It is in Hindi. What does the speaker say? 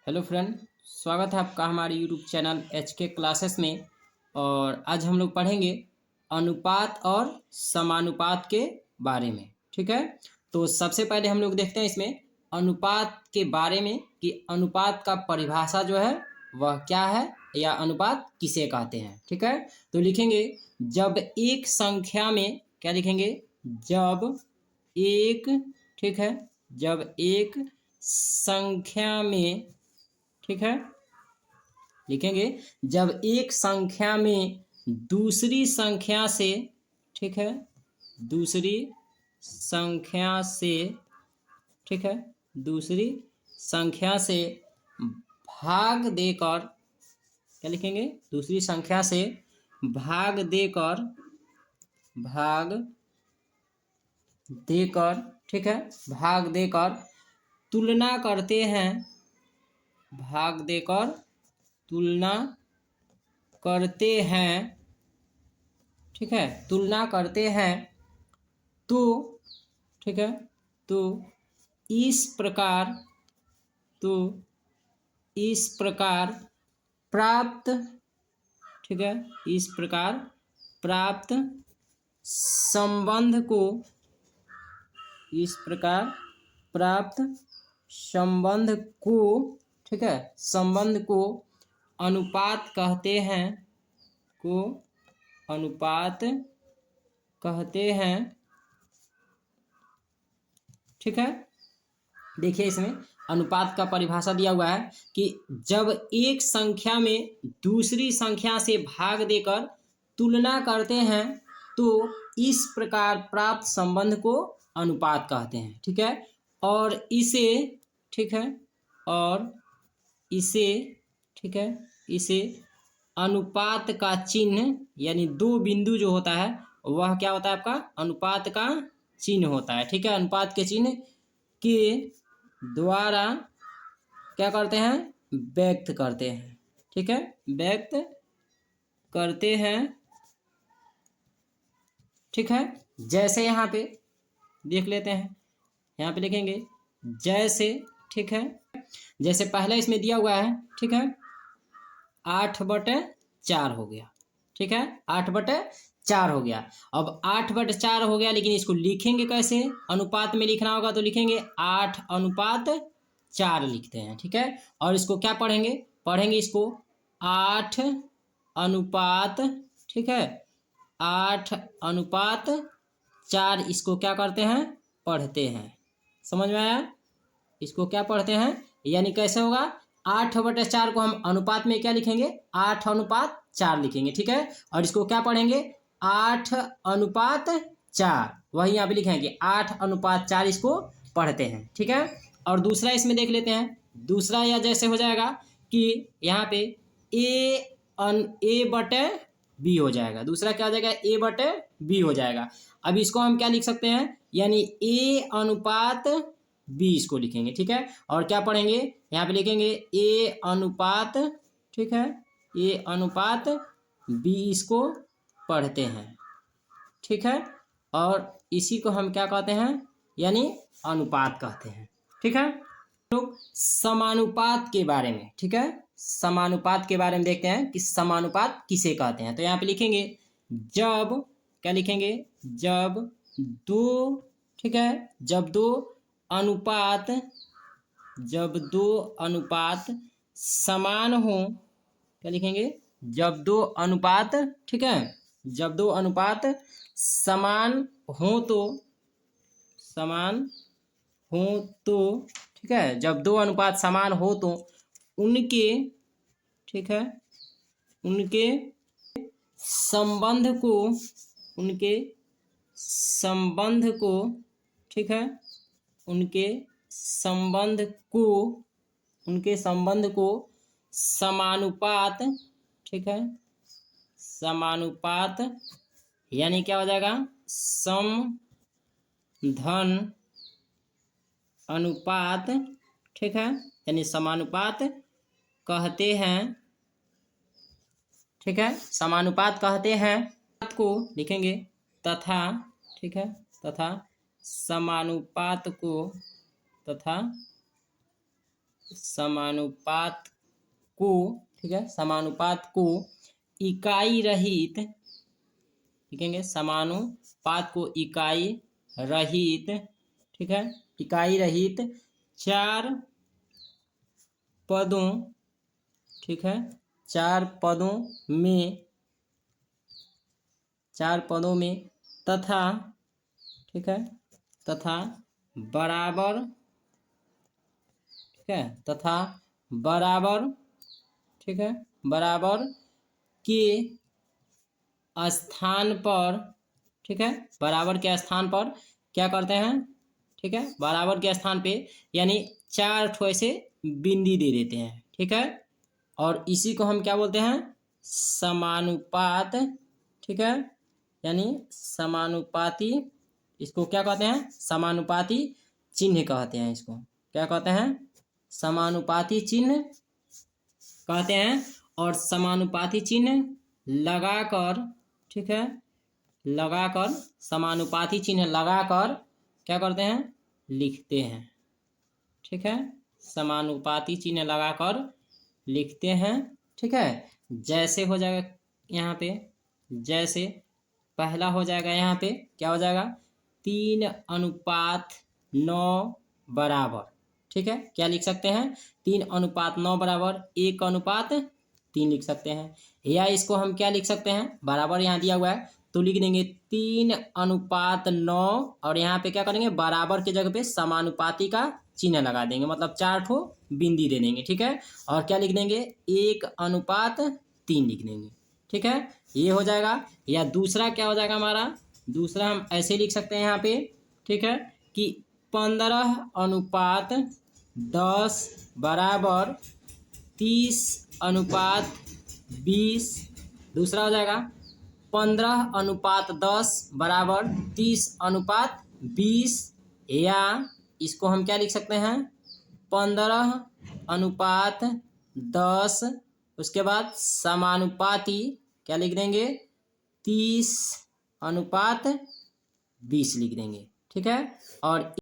हेलो फ्रेंड, स्वागत है आपका हमारे यूट्यूब चैनल HK क्लासेस में। और आज हम लोग पढ़ेंगे अनुपात और समानुपात के बारे में। ठीक है, तो सबसे पहले हम लोग देखते हैं इसमें अनुपात के बारे में कि अनुपात का परिभाषा जो है वह क्या है या अनुपात किसे कहते हैं। ठीक है, तो लिखेंगे जब एक संख्या में, क्या लिखेंगे, जब एक, ठीक है, जब एक संख्या में, ठीक है, लिखेंगे जब एक संख्या में दूसरी संख्या से, ठीक है, दूसरी संख्या से, ठीक है, दूसरी संख्या से भाग देकर, क्या लिखेंगे, दूसरी संख्या से भाग देकर, भाग देकर, ठीक है, भाग देकर तुलना करते हैं, भाग देकर तुलना करते हैं, ठीक है, तुलना करते हैं, तो, ठीक है, तो इस प्रकार, तो इस प्रकार प्राप्त, ठीक है, इस प्रकार प्राप्त संबंध को, इस प्रकार प्राप्त संबंध को, ठीक है, संबंध को अनुपात कहते हैं, को अनुपात कहते हैं। ठीक है, देखिए इसमें अनुपात का परिभाषा दिया हुआ है कि जब एक संख्या में दूसरी संख्या से भाग देकर तुलना करते हैं तो इस प्रकार प्राप्त संबंध को अनुपात कहते हैं। ठीक है, और इसे, ठीक है, और इसे, ठीक है, इसे अनुपात का चिन्ह, यानी दो बिंदु जो होता है वह क्या होता है, आपका अनुपात का चिन्ह होता है। ठीक है, अनुपात के चिन्ह के द्वारा क्या करते हैं, व्यक्त करते हैं। ठीक है, व्यक्त करते हैं। ठीक है, जैसे यहाँ पे देख लेते हैं, यहाँ पे लिखेंगे जैसे, ठीक है, जैसे पहले इसमें दिया हुआ है, ठीक है, 8/4 हो गया। ठीक है, 8/4 हो गया। अब 8/4 हो गया, लेकिन इसको लिखेंगे कैसे, अनुपात में लिखना होगा तो लिखेंगे 8/4 लिखते हैं। ठीक है, और इसको क्या पढ़ेंगे, पढ़ेंगे इसको 8/, ठीक है, 8/4 इसको क्या करते हैं, पढ़ते हैं। समझ में आया, इसको क्या पढ़ते हैं, यानी कैसे होगा, 8/4 को हम अनुपात में क्या लिखेंगे, 8/4 लिखेंगे। ठीक है, और इसको क्या पढ़ेंगे, 8/4, वही यहाँ पे लिखेंगे 8/4 इसको पढ़ते हैं। ठीक है, और दूसरा इसमें देख लेते हैं, दूसरा या जैसे हो जाएगा कि यहाँ पे A/B हो जाएगा, दूसरा क्या हो जाएगा, A/B हो जाएगा। अब इसको हम क्या लिख सकते हैं, यानी A/B इसको लिखेंगे। ठीक है, और क्या पढ़ेंगे, यहाँ पे लिखेंगे A/, ठीक है, A/B इसको पढ़ते हैं। ठीक है, और इसी को हम क्या कहते हैं, यानी अनुपात कहते हैं। ठीक है, लोग समानुपात के बारे में, ठीक है, समानुपात के बारे में देखते हैं कि समानुपात किसे कहते हैं। तो यहाँ पे लिखेंगे जब, क्या लिखेंगे, जब दो, ठीक है, जब दो अनुपात, जब दो अनुपात समान हो, क्या लिखेंगे, जब दो अनुपात, ठीक है, जब दो अनुपात समान हो तो, समान हो तो, ठीक है, जब दो अनुपात समान हो तो उनके, ठीक है, उनके संबंध को, उनके संबंध को, ठीक है, उनके संबंध को, उनके संबंध को समानुपात, ठीक है, समानुपात, यानी क्या हो जाएगा, समधन अनुपात, ठीक है, यानी समानुपात कहते हैं। ठीक है, समानुपात कहते हैं, को लिखेंगे तथा, ठीक है, तथा समानुपात को, तथा समानुपात को, ठीक है, समानुपात को इकाई रहित, लिखेंगे समानुपात को इकाई रहित, ठीक है, इकाई रहित 4 पदों, ठीक है, 4 पदों में, 4 पदों में तथा, ठीक है, तथा बराबर, ठीक है, तथा बराबर, ठीक है, बराबर के स्थान पर, ठीक है, बराबर के स्थान पर क्या करते हैं, ठीक है, बराबर के स्थान पे यानी 4 ठो ऐसे बिंदी दे देते हैं, ठीक है, और इसी को हम क्या बोलते हैं, समानुपात, ठीक है, यानी समानुपाती, इसको क्या कहते हैं, समानुपाती चिन्ह कहते हैं, इसको क्या कहते हैं, समानुपाती चिन्ह कहते हैं। और समानुपाती चिन्ह लगाकर, ठीक है, लगाकर, समानुपाती चिन्ह लगाकर क्या करते हैं, लिखते हैं, ठीक है, समानुपाती चिन्ह लगाकर लिखते हैं, ठीक है। जैसे हो जाएगा यहाँ पे, जैसे पहला हो जाएगा यहाँ पे क्या हो जाएगा, 3:9 बराबर, ठीक है, क्या लिख सकते हैं, 3:9 बराबर 1:3 लिख सकते हैं। या इसको हम क्या लिख सकते हैं, बराबर यहाँ दिया हुआ है तो लिख देंगे 3:9 और यहाँ पे क्या करेंगे, बराबर की जगह पे समानुपाती का चिन्ह लगा देंगे, मतलब 4 ठो बिंदी दे देंगे, ठीक है, और क्या लिख देंगे, 1:3 लिख देंगे, ठीक है, ये हो जाएगा। या दूसरा क्या हो जाएगा हमारा, दूसरा हम ऐसे लिख सकते हैं यहाँ पे, ठीक है, कि 15:10 बराबर 30:20, दूसरा हो जाएगा 15:10 बराबर 30:20, या इसको हम क्या लिख सकते हैं, 15:10 उसके बाद समानुपाती क्या लिख देंगे, 30:20 लिख देंगे, ठीक है। और